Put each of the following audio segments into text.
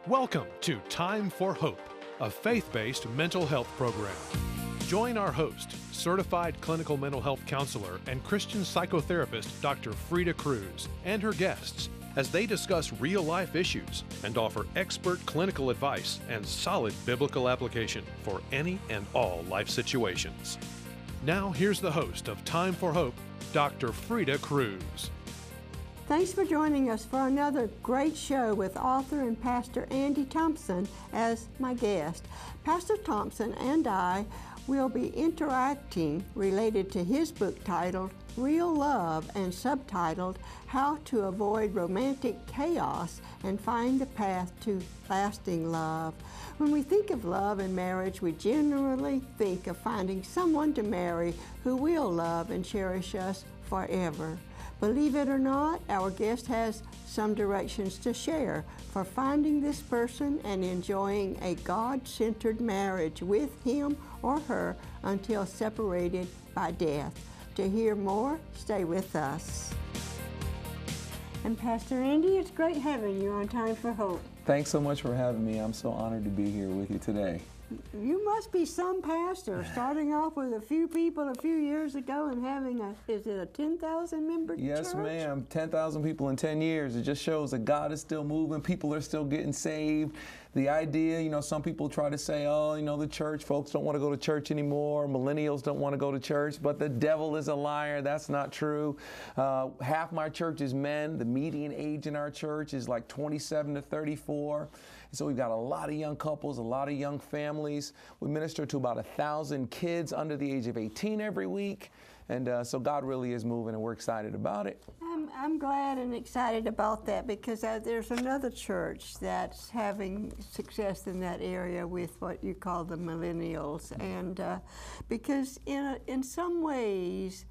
Welcome to Time for Hope, a faith-based mental health program. Join our host, certified clinical mental health counselor and Christian psychotherapist Dr. Freda Cruz, and her guests as they discuss real-life issues and offer expert clinical advice and solid biblical application for any and all life situations. Now here's the host of Time for Hope, Dr. Freda Cruz. Thanks for joining us for another great show with author and pastor Andy Thompson as my guest. Pastor Thompson and I will be interacting related to his book titled Real Love and subtitled How to Avoid Romantic Chaos and Find the Path to Lasting Love. When we think of love and marriage, we generally think of finding someone to marry who will love and cherish us forever. Believe it or not, our guest has some directions to share for finding this person and enjoying a God-centered marriage with him or her until separated by death. To hear more, stay with us. And Pastor Andy, it's great having you on Time for Hope. Thanks so much for having me. I'm so honored to be here with you today. You must be some pastor, starting off with a few people a few years ago and having is it a 10,000 member church? Yes, ma'am. 10,000 people in 10 years. It just shows that God is still moving. People are still getting saved. The idea, some people try to say, the church, folks don't want to go to church anymore. Millennials don't want to go to church, but the devil is a liar. That's not true. Half my church is men. The median age in our church is like 27 to 34. So we've got a lot of young couples, a lot of young families. We minister to about 1,000 kids under the age of 18 every week. And so God really is moving, and we're excited about it. I'm glad and excited about that because there's another church that's having success in that area with what you call the millennials. And because in some ways,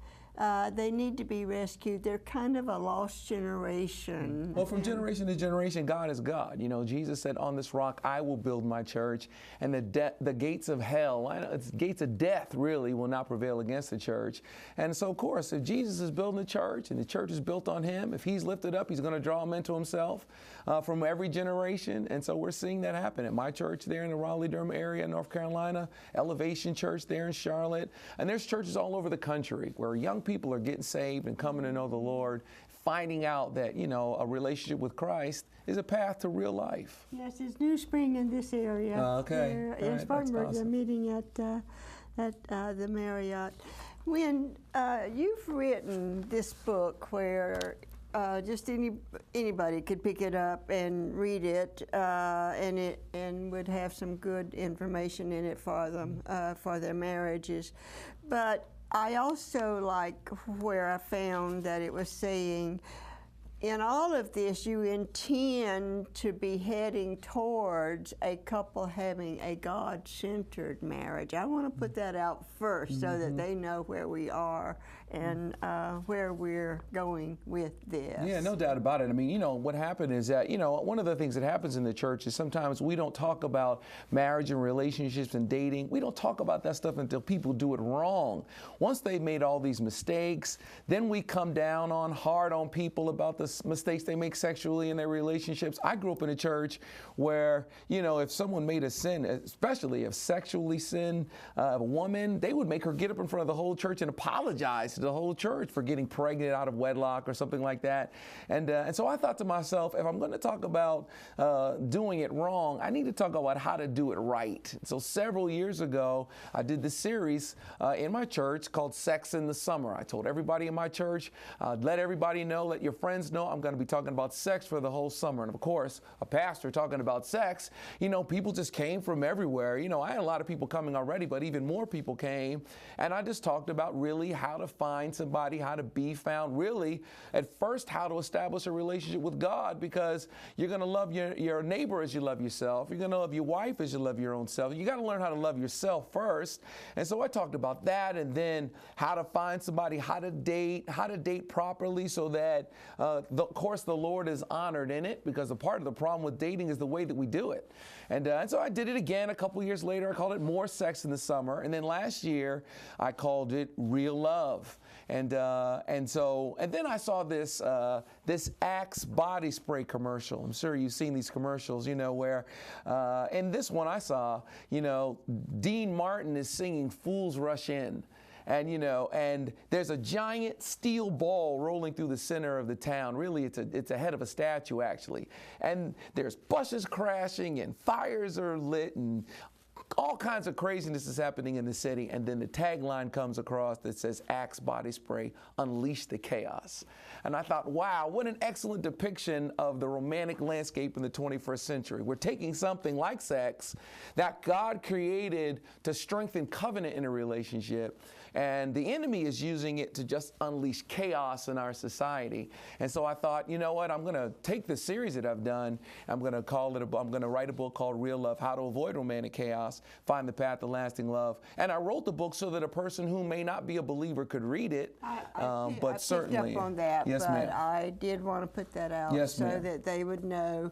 they need to be rescued. They're kind of a lost generation. Well, from generation to generation, God is God. Jesus said, on this rock, I will build my church, and the gates of hell, it's gates of death, really, will not prevail against the church. And so, of course, if Jesus is building the church, and the church is built on him, if he's lifted up, he's going to draw men to himself from every generation. And so we're seeing that happen at my church there in the Raleigh-Durham area, North Carolina, Elevation Church there in Charlotte. And there's churches all over the country where young people are getting saved and coming to know the Lord, finding out that, a relationship with Christ is a path to real life. Yes, it's New Spring in this area. Okay. In Spartanburg, they're meeting at the Marriott. When you've written this book where just anybody could pick it up and read it, and would have some good information in it for them, for their marriages. But I also like where I found that it was saying, in all of this, you intend to be heading towards a couple having a God-centered marriage. I want to put that out first so that they know where we are and where we're going with this. Yeah, no doubt about it. I mean, what happened is that, one of the things that happens in the church is sometimes we don't talk about marriage and relationships and dating. We don't talk about that stuff until people do it wrong. Once they've made all these mistakes, then we come down hard on people about the mistakes they make sexually in their relationships. I grew up in a church where, if someone made a sin, especially if sexually sinned a woman, they would make her get up in front of the whole church and apologize to the whole church for getting pregnant out of wedlock or something like that. And so I thought to myself, if I'm going to talk about doing it wrong, I need to talk about how to do it right. So several years ago, I did this series in my church called Sex in the Summer. I told everybody in my church, let everybody know, let your friends know I'm going to be talking about sex for the whole summer. And of course, a pastor talking about sex, people just came from everywhere. I had a lot of people coming already, but even more people came. And I just talked about really how to find somebody, how to be found, really, at first, how to establish a relationship with God, because you're going to love your neighbor as you love yourself. You're going to love your wife as you love your own self. You got to learn how to love yourself first. And so I talked about that, and then how to find somebody, how to date properly so that of course, the Lord is honored in it, because a part of the problem with dating is the way that we do it. And so I did it again a couple years later. I called it More Sex in the Summer. And then last year, I called it Real Love. And then I saw this Axe body spray commercial. I'm sure you've seen these commercials, where in this one I saw, Dean Martin is singing Fools Rush In. And there's a giant steel ball rolling through the center of the town. Really, it's a head of a statue, actually. And there's buses crashing and fires are lit and all kinds of craziness is happening in the city. And then the tagline comes across that says, Axe Body Spray, Unleash the Chaos. And I thought, wow, what an excellent depiction of the romantic landscape in the 21st century. We're taking something like sex that God created to strengthen covenant in a relationship, and the enemy is using it to just unleash chaos in our society. And so I thought, you know what, I'm going to take this series that I've done, I'm going to write a book called Real Love, How to Avoid Romantic Chaos, Find the Path to Lasting Love. And I wrote the book so that a person who may not be a believer could read it. But certainly, I picked up on that, yes, but ma'am. I did want to put that out, yes, so ma'am. that they would know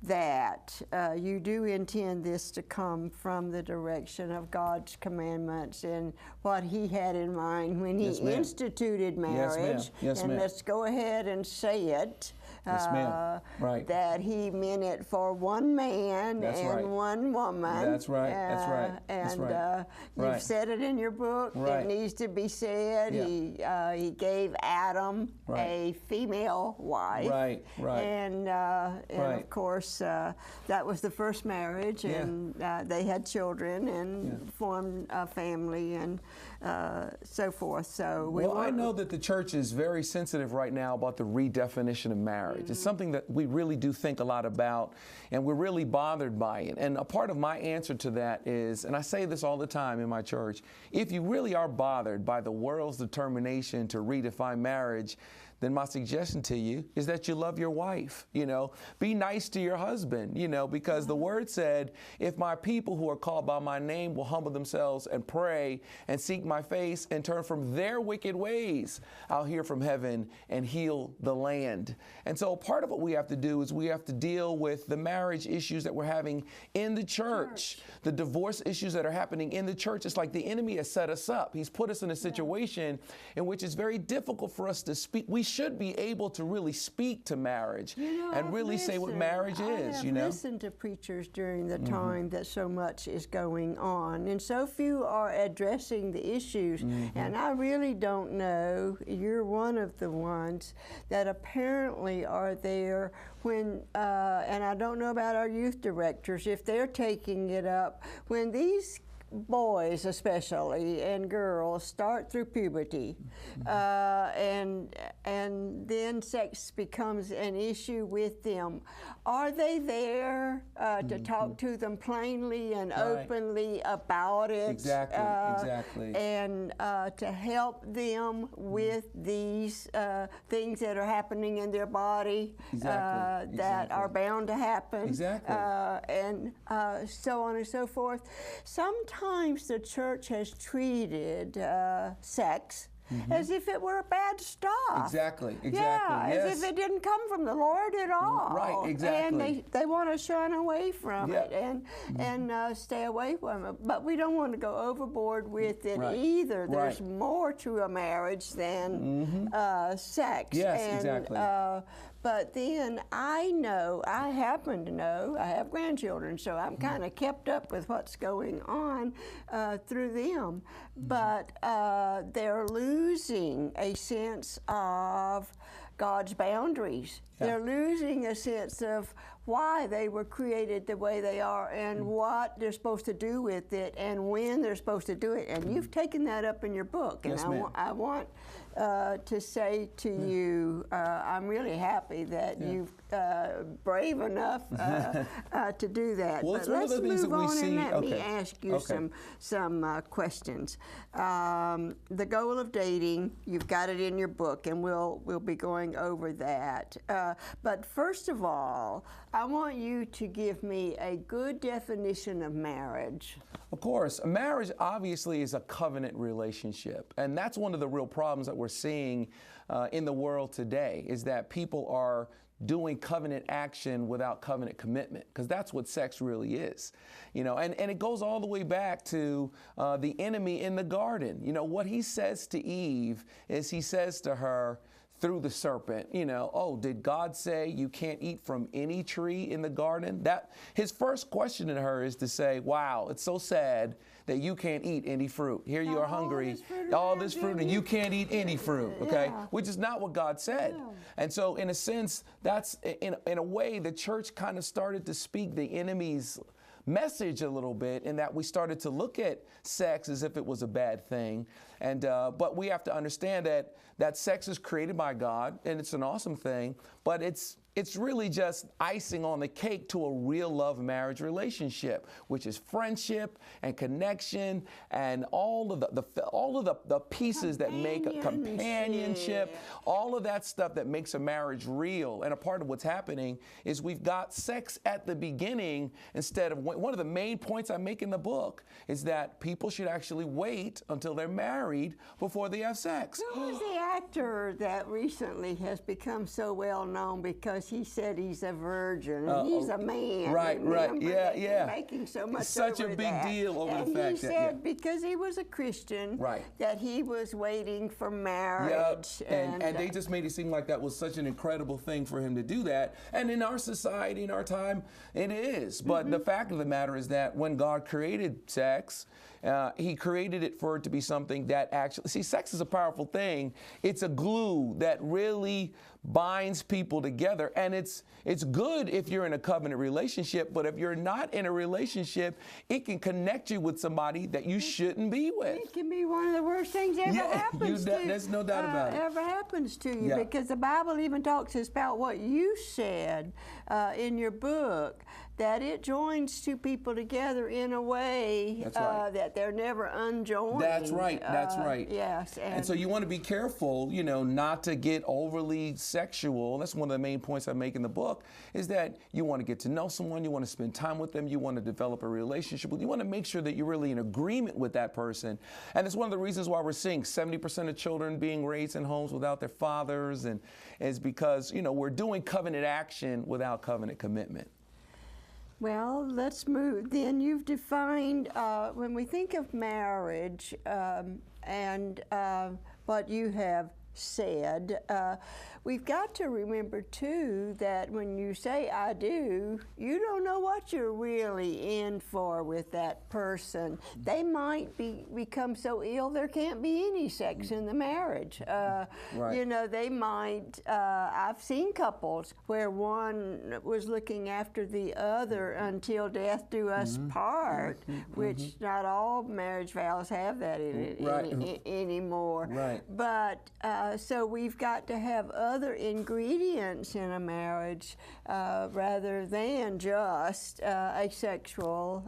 that you do intend this to come from the direction of God's commandments and what He had in mind when He instituted marriage. Yes, and ma'am. let's go ahead and say it. Yes, ma'am. Right. That He meant it for one man one woman. That's right. That's right. And That's right. You've said it in your book. Right. It needs to be said. Yeah. He gave Adam a female wife. Right. Right. And of course, that was the first marriage, and they had children and formed a family and so forth. So I know that the church is very sensitive right now about the redefinition of marriage. It's something that we really do think a lot about, and we're really bothered by it. And a part of my answer to that is, and I say this all the time in my church, if you really are bothered by the world's determination to redefine marriage, then my suggestion to you is that you love your wife. Be nice to your husband, because the word said, if my people who are called by my name will humble themselves and pray and seek my face and turn from their wicked ways, I'll hear from heaven and heal the land. And so part of what we have to do is we have to deal with the marriage issues that we're having in the church, the divorce issues that are happening in the church. It's like the enemy has set us up. He's put us in a situation in which it's very difficult for us to speak. We should be able to really speak to marriage and really say what marriage is. I have listened to preachers during the time that so much is going on, and so few are addressing the issues. And I really don't know. You're one of the ones that apparently are there when, and I don't know about our youth directors, if they're taking it up, when these boys especially and girls start through puberty, and then sex becomes an issue with them. Are they there to talk to them plainly and openly about it? Exactly. And to help them with these things that are happening in their body that are bound to happen. And so on and so forth. Sometimes the church has treated sex as if it were bad stuff. Exactly. Yeah, as if it didn't come from the Lord at all. Right, exactly. And they want to shun away from it and stay away from it. But we don't want to go overboard with it either. There's more to a marriage than sex. Yes, exactly. But then I happen to know, I have grandchildren, so I'm kind of kept up with what's going on through them. But they're losing a sense of God's boundaries. They're losing a sense of why they were created the way they are and what they're supposed to do with it and when they're supposed to do it. And you've taken that up in your book. And I want to say to you, I'm really happy that you've brave enough to do that. Well, but let's move on and let me ask you some questions. The goal of dating, you've got it in your book, and we'll be going over that. But first of all, I want you to give me a good definition of marriage. Of course. Marriage obviously is a covenant relationship, and that's one of the real problems that we're seeing in the world today, is that people are doing covenant action without covenant commitment, because that's what sex really is. And it goes all the way back to the enemy in the garden. What he says to Eve is, he says to her through the serpent, oh, did God say you can't eat from any tree in the garden? That his first question to her is to say, wow, it's so sad that you can't eat any fruit. Here you are hungry, all this fruit, and you can't eat any fruit, okay? Yeah. Which is not what God said. Yeah. And so in a sense, that's in a way the church kind of started to speak the enemy's message a little bit, in that we started to look at sex as if it was a bad thing. And but we have to understand that sex is created by God, and it's an awesome thing, but it's really just icing on the cake to a real love marriage relationship, which is friendship and connection and all of the pieces that make a companionship, all of that stuff that makes a marriage real. And a part of what's happening is we've got sex at the beginning instead of, one of the main points I make in the book is that people should actually wait until they're married before they have sex. Who was the actor that recently has become so well known because he said he's a virgin and he's a man? Right. Yeah. Making so much such over a big that. deal over and the fact he said because he was a Christian, that he was waiting for marriage. Yep. And they just made it seem like that was such an incredible thing for him to do that. And in our society, in our time, it is. But the fact of the matter is that when God created sex, he created it for it to be something that actually, see, sex is a powerful thing. It's a glue that really binds people together, and it's good if you're in a covenant relationship, but if you're not in a relationship, it can connect you with somebody that you shouldn't be with. It can be one of the worst things ever happens to you. There's no doubt about it. Ever happens to you, because the Bible even talks about what you said in your book, that it joins two people together in a way that they're never unjoined. That's right. Yes. And so you want to be careful, not to get overly sexual. That's one of the main points I make in the book, is that you want to get to know someone, you want to spend time with them, you want to develop a relationship with, you want to make sure that you're really in agreement with that person. And it's one of the reasons why we're seeing 70% of children being raised in homes without their fathers, and is because, we're doing covenant action without covenant commitment. Well, let's move. Then you've defined, when we think of marriage and what you have said, we've got to remember too that when you say I do, you don't know what you're really in for with that person. They might become so ill there can't be any sex in the marriage. They might, I've seen couples where one was looking after the other until death do us part, which not all marriage vows have that in it anymore. Right. But so we've got to have other ingredients in a marriage rather than just a sexual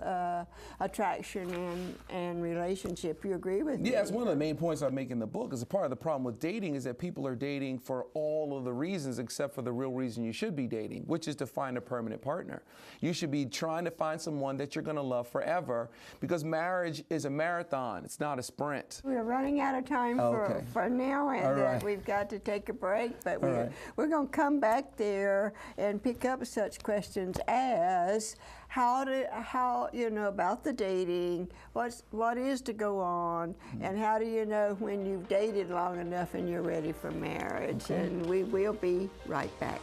attraction and relationship. You agree with me? Yeah, it's one of the main points I make in the book. Is a part of the problem with dating is that people are dating for all of the reasons except for the real reason you should be dating, which is to find a permanent partner. You should be trying to find someone that you're going to love forever, because marriage is a marathon. It's not a sprint. We're running out of time for now, and we've got to take a break, but we're going to come back there and pick up such questions as how about the dating, what is to go on, and how do you know when you've dated long enough and you're ready for marriage. And we will be right back.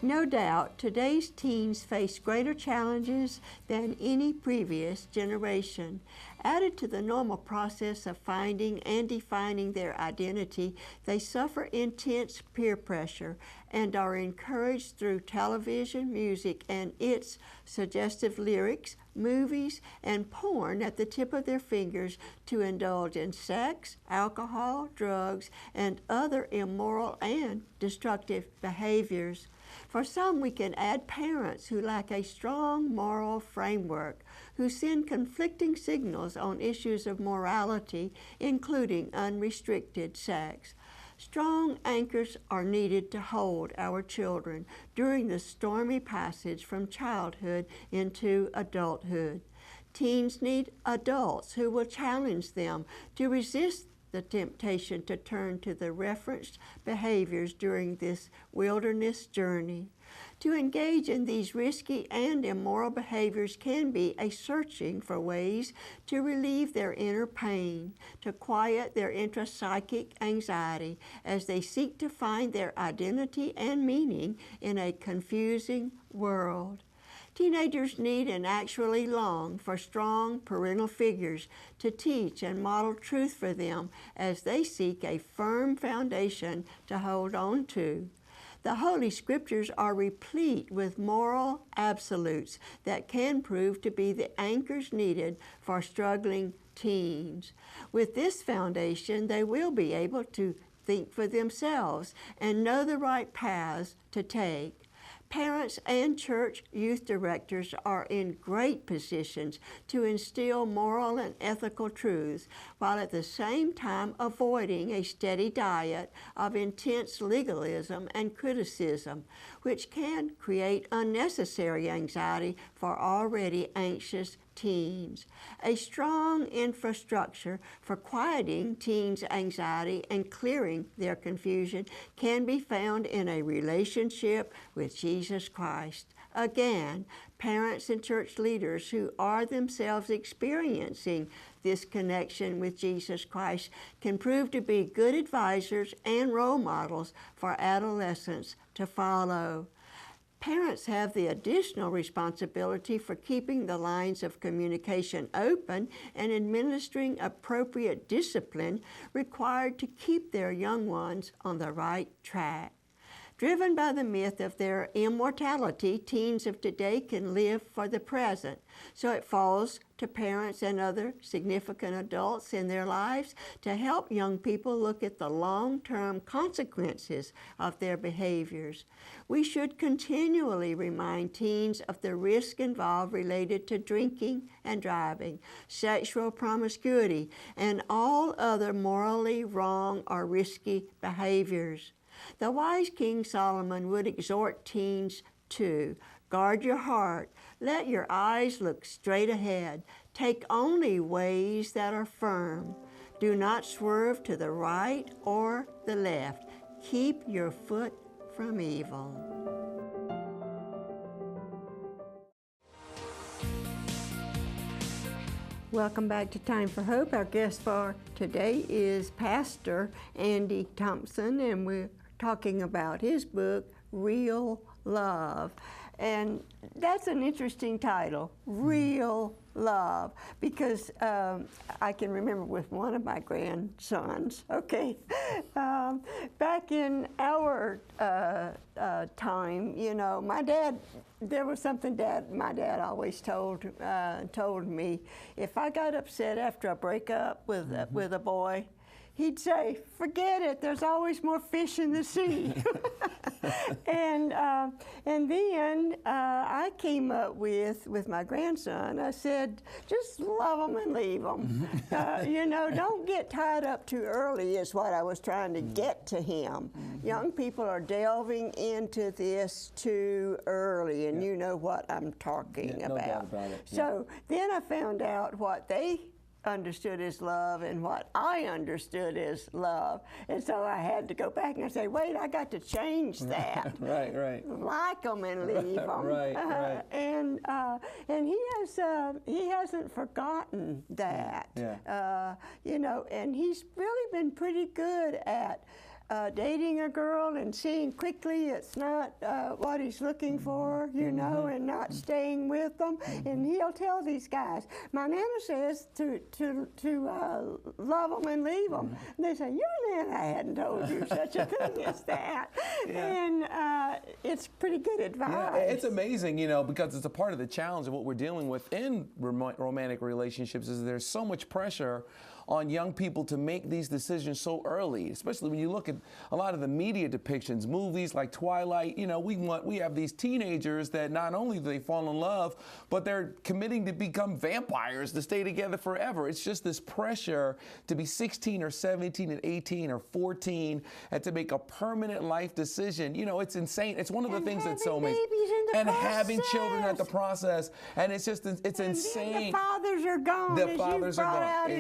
No doubt, today's teens face greater challenges than any previous generation. Added to the normal process of finding and defining their identity, they suffer intense peer pressure and are encouraged through television, music, and its suggestive lyrics, movies, and porn at the tip of their fingers to indulge in sex, alcohol, drugs, and other immoral and destructive behaviors. For some, we can add parents who lack a strong moral framework, who send conflicting signals on issues of morality, including unrestricted sex. Strong anchors are needed to hold our children during the stormy passage from childhood into adulthood. Teens need adults who will challenge them to resist the temptation to turn to the referenced behaviors during this wilderness journey. To engage in these risky and immoral behaviors can be a searching for ways to relieve their inner pain, to quiet their intrapsychic anxiety as they seek to find their identity and meaning in a confusing world. Teenagers need and actually long for strong parental figures to teach and model truth for them as they seek a firm foundation to hold on to. The Holy Scriptures are replete with moral absolutes that can prove to be the anchors needed for struggling teens. With this foundation, they will be able to think for themselves and know the right paths to take. Parents and church youth directors are in great positions to instill moral and ethical truths, while at the same time avoiding a steady diet of intense legalism and criticism, which can create unnecessary anxiety for already anxious teens. A strong infrastructure for quieting teens' anxiety and clearing their confusion can be found in a relationship with Jesus Christ. Again, parents and church leaders who are themselves experiencing this connection with Jesus Christ can prove to be good advisors and role models for adolescents to follow. Parents have the additional responsibility for keeping the lines of communication open and administering appropriate discipline required to keep their young ones on the right track. Driven by the myth of their immortality, teens of today can live for the present. So it falls to parents and other significant adults in their lives to help young people look at the long-term consequences of their behaviors. We should continually remind teens of the risk involved related to drinking and driving, sexual promiscuity, and all other morally wrong or risky behaviors. The wise King Solomon would exhort teens to guard your heart, let your eyes look straight ahead, take only ways that are firm, do not swerve to the right or the left, keep your foot from evil. Welcome back to Time for Hope. Our guest for today is Pastor Andy Thompson, and we're talking about his book, Real Love. And that's an interesting title, Real Love, because I can remember with one of my grandsons, back in our time, you know, my dad, there was something my dad always told me. If I got upset after a breakup with a boy, he'd say, forget it, there's always more fish in the sea. And then I came up with my grandson, I said, just love them and leave them. You know, don't get tied up too early is what I was trying to get to him. Young people are delving into this too early, and you know what I'm talking about. No doubt about it. So then I found out what they understood as love and what I understood as love. And so I had to go back and say, wait, I got to change that. Right. Like them and leave them. Right. And he hasn't forgotten that. You know, and he's really been pretty good at dating a girl and seeing quickly it's not what he's looking for, you know, and not staying with them. And he'll tell these guys, my Nana says to love them and leave them. And they say, your Nana hadn't told you such a thing as that. And it's pretty good advice. Yeah, it's amazing, you know, because it's a part of the challenge of what we're dealing with in romantic relationships is there's so much pressure on young people to make these decisions so early, especially when you look at a lot of the media depictions, movies like Twilight. You know, we have these teenagers that not only do they fall in love, but they're committing to become vampires to stay together forever. It's just this pressure to be 16 or 17 and 18 or 14 and to make a permanent life decision. You know, it's insane. It's one of the things that's so amazing. And having children at the process. And it's just, it's insane. The fathers are gone. The fathers are gone.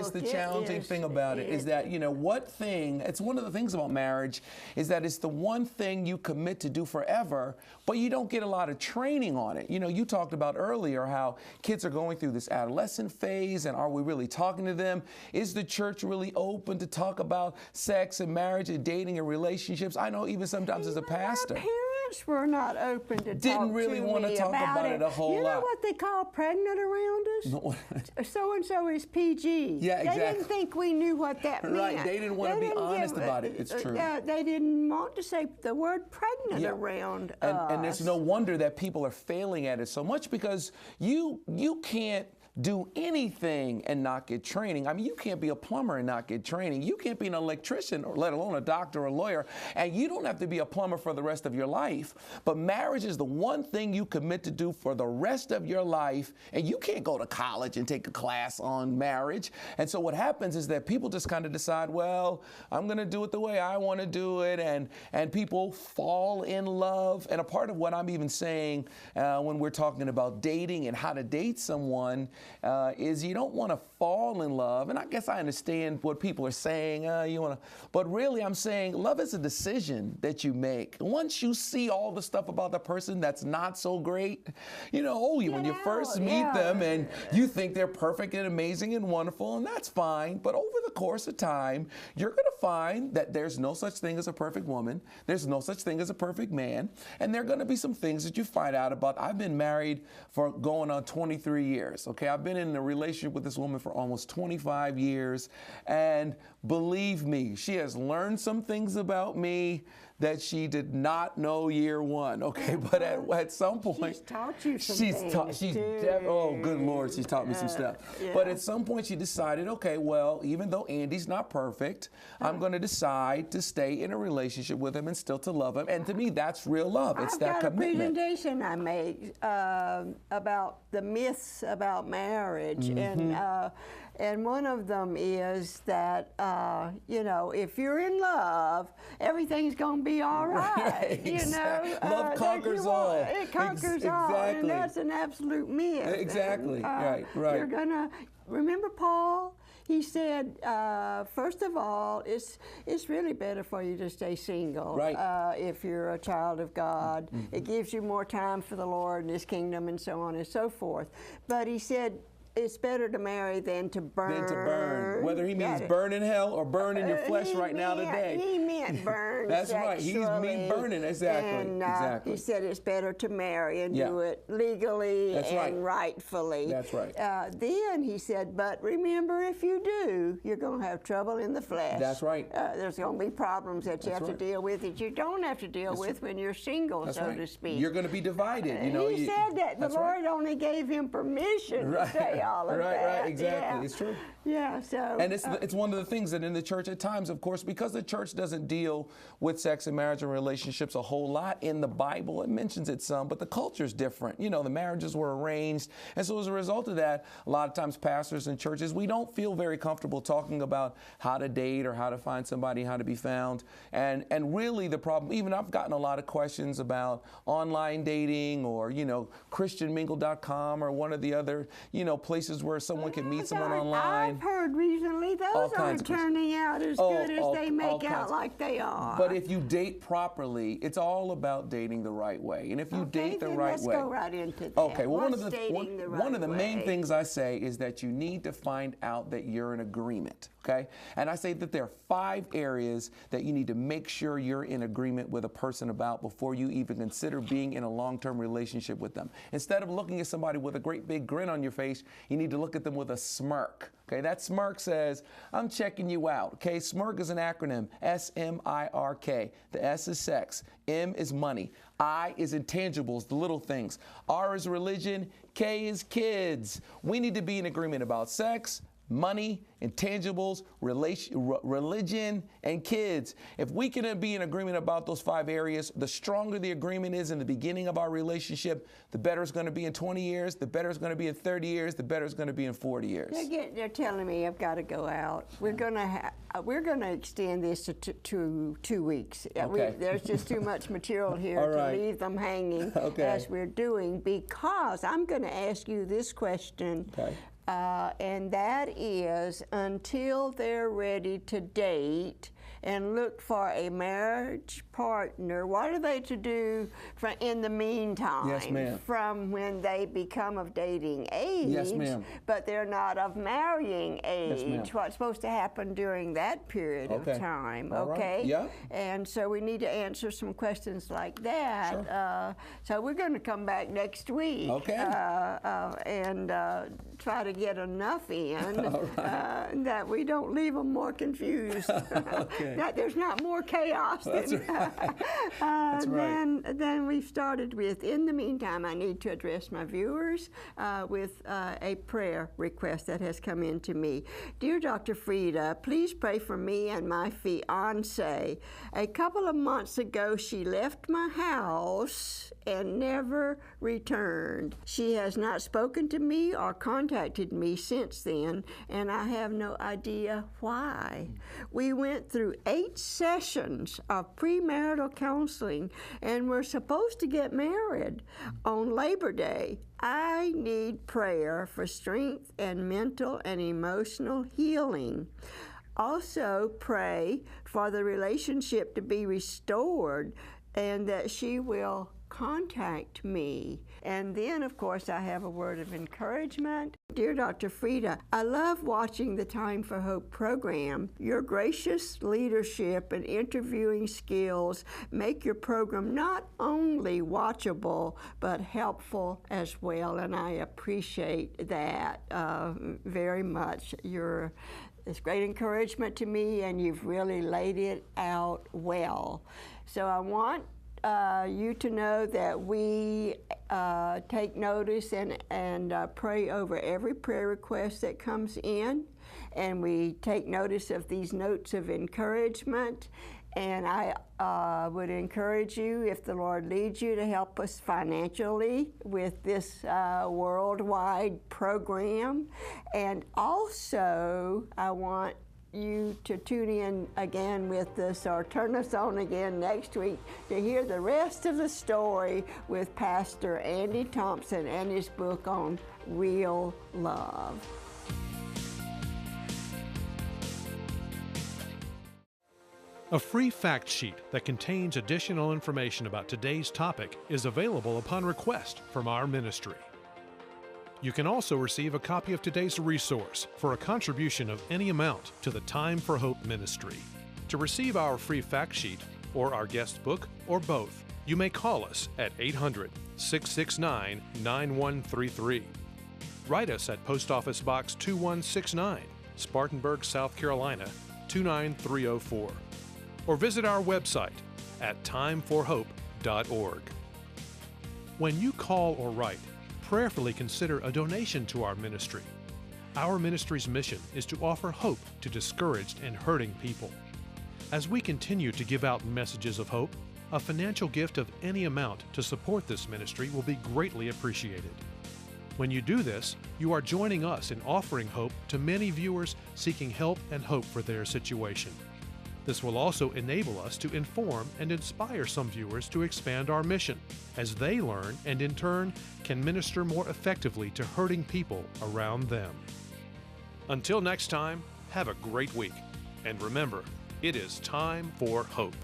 It's the challenging thing about it is that, you know, it's one of the things about marriage is that it's the one thing you commit to do forever, but you don't get a lot of training on it. You know, you talked about earlier how kids are going through this adolescent phase, and are we really talking to them? Is the church really open to talk about sex and marriage and dating and relationships? I know even sometimes as a pastor. Parents were not open to Didn't really want to talk about it a whole lot. You know what they call pregnant around us? No. So-and-so is PG. Yeah, exactly. They didn't think we knew what that meant. Right, they didn't want to be honest about it. It's true. They didn't want to say the word pregnant around us. And there's no wonder that people are failing at it so much, because you can't do anything and not get training. I mean, you can't be a plumber and not get training. You can't be an electrician, or let alone a doctor or a lawyer, and you don't have to be a plumber for the rest of your life. But marriage is the one thing you commit to do for the rest of your life, and you can't go to college and take a class on marriage. And so what happens is that people just kind of decide, well, I'm going to do it the way I want to do it, and people fall in love. And a part of what I'm even saying when we're talking about dating and how to date someone is you don't want to fall in love. And I guess I understand what people are saying, but really I'm saying love is a decision that you make. Once you see all the stuff about the person that's not so great, when you first meet them and you think they're perfect and amazing and wonderful, and that's fine. But over the course of time, you're going to find that there's no such thing as a perfect woman. There's no such thing as a perfect man. And there are going to be some things that you find out about. I've been married for going on 23 years. Okay, I've been in a relationship with this woman for almost 25 years. And believe me, she has learned some things about me that she did not know year one. Okay, but at some point, she's taught you some things. Oh, good Lord, she's taught me some stuff. Yeah. But at some point, she decided, okay, well, even though Andy's not perfect, I'm going to decide to stay in a relationship with him and still to love him. And to me, that's real love. It's that commitment. I've got a presentation I made about the myths about marriage, and one of them is that, if you're in love, everyth's going to be all right. Exactly. Love conquers all. It conquers all, and that's an absolute myth. Exactly. And, right. You're going to remember Paul. He said, first of all, it's really better for you to stay single if you're a child of God. It gives you more time for the Lord and His kingdom and so on and so forth. But he said, it's better to marry than to burn. Whether he means burn in hell or burn in your flesh now today. He meant burn. That's right. He means burning. Exactly. And he said it's better to marry and do it legally and rightfully. That's right. Then he said, but remember, if you do, you're going to have trouble in the flesh. That's right. There's going to be problems that you have to deal with that you don't have to deal with when you're single, so to speak. You're going to be divided. He said that the Lord only gave him permission to say all of that. Right, exactly. Yeah. It's true. Yeah, so. And it's one of the things that in the church at times, of course, because the church doesn't deal with sex and marriage and relationships a whole lot in the Bible. It mentions it some, but the culture's different. The marriages were arranged. And so as a result of that, a lot of times pastors and churches, we don't feel very comfortable talking about how to date or how to find somebody, how to be found. And really the problem, even I've gotten a lot of questions about online dating or, ChristianMingle.com or one of the other, places where someone can meet someone online. I've heard recently those aren't turning out as good as they make out like they are. But if you date properly, it's all about dating the right way. And if you date the right way. Let's go right into that. Okay, well, one of the main things I say is that you need to find out that you're in agreement. Okay? And I say that there are 5 areas that you need to make sure you're in agreement with a person about before you even consider being in a long-term relationship with them. Instead of looking at somebody with a great big grin on your face, you need to look at them with a smirk. Okay, that smirk says, I'm checking you out. Okay, SMIRK is an acronym, S-M-I-R-K. The S is sex, M is money, I is intangibles, the little things, R is religion, K is kids. We need to be in agreement about sex, money, intangibles, religion, and kids. If we can be in agreement about those 5 areas, the stronger the agreement is in the beginning of our relationship, the better it's going to be in 20 years, the better it's going to be in 30 years, the better it's going to be in 40 years. They're telling me I've got to go out. We're going to extend this to 2 weeks. Okay. There's just too much material here All right. to leave them hanging as we're doing, because I'm going to ask you this question. Okay. And that is, until they're ready to date and look for a marriage partner, what are they to do in the meantime? Yes, ma'am. From when they become of dating age, Yes, ma'am. but they're not of marrying age. Yes, ma'am. What's supposed to happen during that period of time? All right. Okay. Yeah. And so we need to answer some questions like that. Sure. So we're going to come back next week. Okay. And try to get enough in right. that we don't leave them more confused. Okay. That there's not more chaos than we've started with. In the meantime, I need to address my viewers with a prayer request that has come in to me. Dear Dr. Freda, please pray for me and my fiance. A couple of months ago, she left my house and never returned. She has not spoken to me or contacted me since then, and I have no idea why. We went through 8 sessions of premarital counseling and we're supposed to get married on Labor Day. I need prayer for strength and mental and emotional healing. Also, pray for the relationship to be restored and that she will contact me. And then, of course, I have a word of encouragement. Dear Dr. Freda, I love watching the Time for Hope program. Your gracious leadership and interviewing skills make your program not only watchable, but helpful as well, and I appreciate that very much. It's great encouragement to me, and you've really laid it out well. So I want you to know that we take notice and pray over every prayer request that comes in, and we take notice of these notes of encouragement. And I would encourage you, if the Lord leads you, to help us financially with this worldwide program. And also, I want you to tune in again with us, or turn us on again next week to hear the rest of the story with Pastor Andy Thompson and his book on real love. A free fact sheet that contains additional information about today's topic is available upon request from our ministry. You can also receive a copy of today's resource for a contribution of any amount to the Time for Hope ministry. To receive our free fact sheet or our guest book or both, you may call us at 800-669-9133. Write us at Post Office Box 2169, Spartanburg, South Carolina 29304. Or visit our website at timeforhope.org. When you call or write, prayerfully consider a donation to our ministry. Our ministry's mission is to offer hope to discouraged and hurting people. As we continue to give out messages of hope, a financial gift of any amount to support this ministry will be greatly appreciated. When you do this, you are joining us in offering hope to many viewers seeking help and hope for their situation. This will also enable us to inform and inspire some viewers to expand our mission, as they learn and in turn can minister more effectively to hurting people around them. Until next time, have a great week, and remember, it is time for hope.